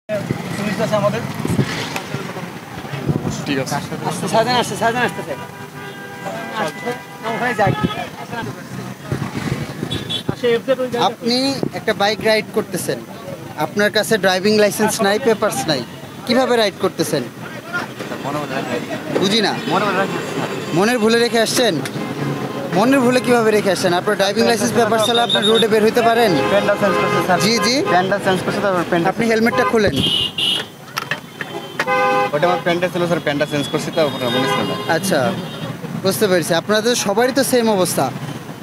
Switch আছে আমাদের। ঠিক আছে। আসতে সাজান আসতেছে। ওখানে যাই। আপনি একটা বাইক রাইড করতেছেন, আপনার কাছে ড্রাইভিং লাইসেন্স নাই, পেপারস নাই, কিভাবে রাইড করতেছেন? বুঝি না। মনের ভুলে রেখে আসছেন? মনের ভুলে কিভাবে রেখে আসছেন? আপনার ড্রাইভিং লাইসেন্স পেপার ছাড়া আপনার রোডে বের হইতে পারেন? পেনটা চেঞ্জ করছে স্যার। জি জি, পেনটা চেঞ্জ করছে তারপর পেনটা। আপনি হেলমেটটা খুলেন। ওটা আমার পেনটা ছিল স্যার, পেনটা চেঞ্জ করছি তো ওটা মনে ছিল না। আচ্ছা, বুঝতে পেরেছি। আপনাদের সবারই তো সেম অবস্থা,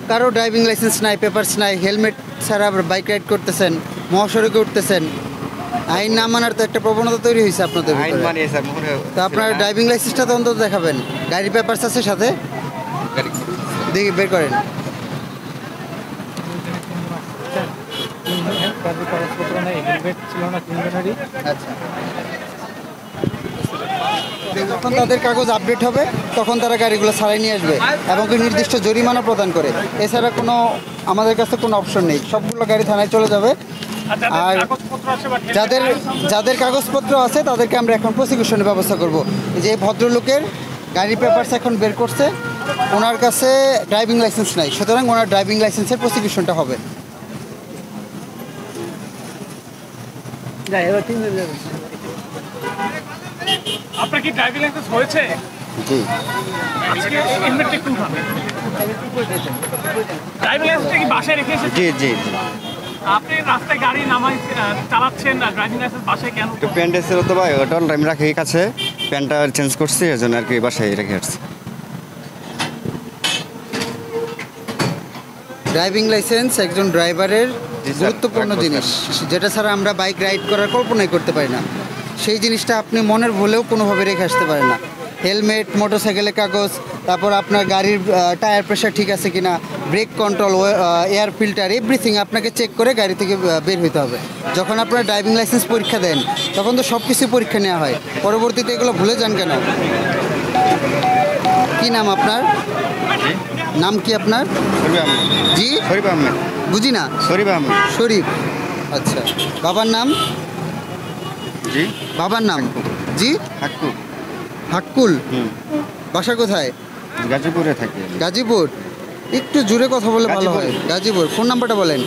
কারো ড্রাইভিং লাইসেন্স নাই, পেপারস নাই, হেলমেট ছাড়া বাইক রাইড করতেছেন, মহাসড়কে উঠতেছেন। আইন না মানার তো একটা প্রবণতা তৈরি হয়েছে আপনাদের আইন ভিতরে। মানিয়ে স্যার মনে তো আপনার ড্রাইভিং লাইসেন্সটা তো অন্তত দেখাবেন। গাড়ির পেপারস আছে সাথে? দেখি বের করেন। আচ্ছা, যখন তাদের কাগজ আপডেট হবে তখন তারা গাড়িগুলো ছাড়াই নিয়ে আসবে এবং নির্দিষ্ট জরিমানা প্রদান করে। এছাড়া কোনো আমাদের কাছে কোনো অপশন নেই, সবগুলো গাড়ি থানায় চলে যাবে। আর যাদের যাদের কাগজপত্র আছে তাদেরকে আমরা এখন প্রসিকিউশনের ব্যবস্থা করব। যে ভদ্রলোকের গাড়ি পেপারস এখন বের করছে, ওনার কাছে ড্রাইভিং লাইসেন্স নাই, সুতরাং ওনার ড্রাইভিং লাইসেন্সের প্রসিকিউশনটা হবে। আপনার কি ড্রাইভিং লাইসেন্স হয়েছে? জি, হেলমেটটা একটু উঠান। ড্রাইভিং লাইসেন্সটা কি বাসায় রেখে এসেছেন? জি জি। আপনি রাস্তায় গাড়ি নামাই চালাচ্ছেন না, ড্রাইভিং লাইসেন্স বাসায় কেন? তো পেনটা ছিল তো ভাই, ওটা আমি রাখি কাছে, পেনটা চেঞ্জ করছি এর জন্য আর কি বাসায় রেখে আসছি। ড্রাইভিং লাইসেন্স একজন ড্রাইভারের জি স্যার, গুরুত্বপূর্ণ জিনিস, যেটা ছাড়া আমরা বাইক রাইড করার কল্পনাই করতে পারি না। সেই জিনিসটা আপনি মনের ভুলেও কোনোভাবে রেখে আসতে পারেন না। হেলমেট, মোটরসাইকেলের কাগজ, তারপর আপনার গাড়ির টায়ার প্রেশার ঠিক আছে কিনা, brake control, air filter, everything আপনাকে চেক করে গাড়ি থেকে বের হতে হবে। যখন আপনার ড্রাইভিং লাইসেন্স পরীক্ষা দেন তখন তো সব কিছু পরীক্ষা নেওয়া হয়, পরবর্তীতে এগুলো ভুলে যান কেন? কি নাম আপনার? নাম কি আপনার? শরীফ আহমেদ। জি, শরীফ আহমেদ। বুঝি না। শরীফ আহমেদ। শরীফ, আচ্ছা। বাবার নাম? জি। বাবার নাম? জি, হাক্কু। হাক্কুল। বাসা কোথায়? গাজীপুরে থাকি। গাজীপুর। একটু জোরে কথা বলে ভালো হয়। গাজীপুর। ফোন নাম্বারটা বলেন।